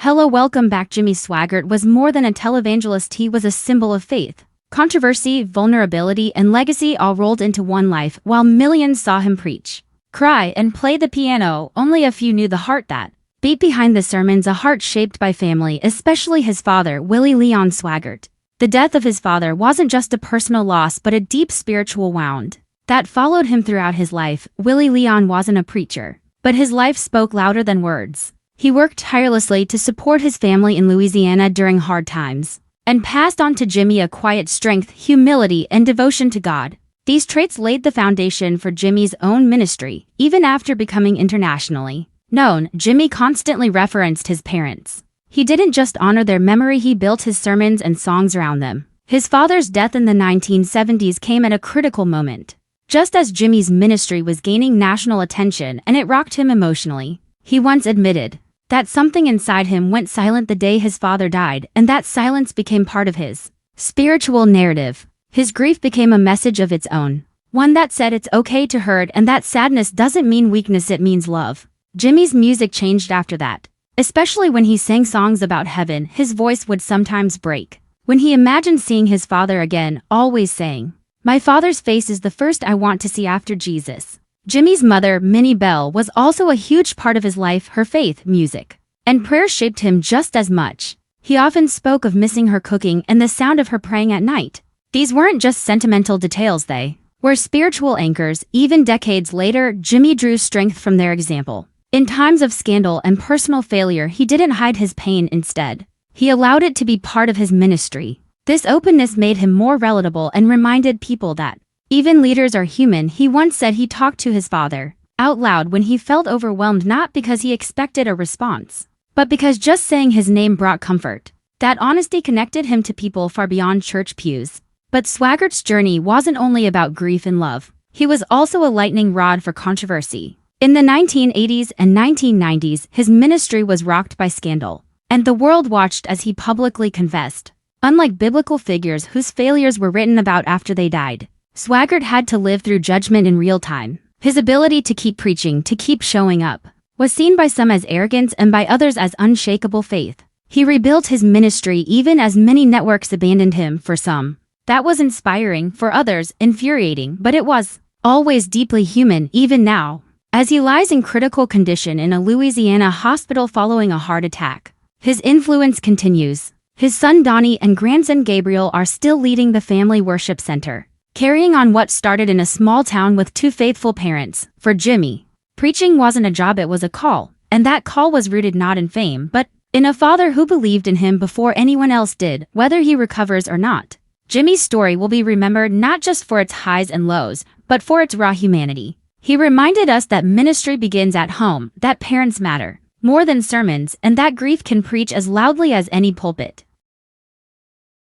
Hello, welcome back. Jimmy Swaggart was more than a televangelist, he was a symbol of faith. Controversy, vulnerability, and legacy all rolled into one life while millions saw him preach, cry, and play the piano. Only a few knew the heart that beat behind the sermons, a heart shaped by family, especially his father, Willie Leon Swaggart. The death of his father wasn't just a personal loss but a deep spiritual wound that followed him throughout his life. Willie Leon wasn't a preacher, but his life spoke louder than words. He worked tirelessly to support his family in Louisiana during hard times, and passed on to Jimmy a quiet strength, humility, and devotion to God. These traits laid the foundation for Jimmy's own ministry. Even after becoming internationally known, Jimmy constantly referenced his parents. He didn't just honor their memory, he built his sermons and songs around them. His father's death in the 1970s came at a critical moment, just as Jimmy's ministry was gaining national attention, and it rocked him emotionally. He once admitted that something inside him went silent the day his father died, and that silence became part of his spiritual narrative. His grief became a message of its own, one that said it's okay to hurt and that sadness doesn't mean weakness, it means love. Jimmy's music changed after that, especially when he sang songs about heaven. His voice would sometimes break when he imagined seeing his father again, always saying, "My father's face is the first I want to see after Jesus." Jimmy's mother, Minnie Bell, was also a huge part of his life. Her faith, music, and prayer shaped him just as much. He often spoke of missing her cooking and the sound of her praying at night. These weren't just sentimental details, they were spiritual anchors. Even decades later, Jimmy drew strength from their example. In times of scandal and personal failure, he didn't hide his pain. Instead, he allowed it to be part of his ministry. This openness made him more relatable and reminded people that even leaders are human. He once said he talked to his father out loud when he felt overwhelmed, not because he expected a response, but because just saying his name brought comfort. That honesty connected him to people far beyond church pews. But Swaggart's journey wasn't only about grief and love. He was also a lightning rod for controversy. In the 1980s and 1990s, his ministry was rocked by scandal, and the world watched as he publicly confessed. Unlike biblical figures whose failures were written about after they died, Swaggart had to live through judgment in real time. His ability to keep preaching, to keep showing up, was seen by some as arrogance and by others as unshakable faith. He rebuilt his ministry even as many networks abandoned him. For some, that was inspiring; for others, infuriating, but it was always deeply human. Even now, as he lies in critical condition in a Louisiana hospital following a heart attack, his influence continues. His son Donnie and grandson Gabriel are still leading the family worship center, carrying on what started in a small town with two faithful parents. For Jimmy, preaching wasn't a job, it was a call, and that call was rooted not in fame, but in a father who believed in him before anyone else did. Whether he recovers or not, Jimmy's story will be remembered not just for its highs and lows, but for its raw humanity. He reminded us that ministry begins at home, that parents matter more than sermons, and that grief can preach as loudly as any pulpit.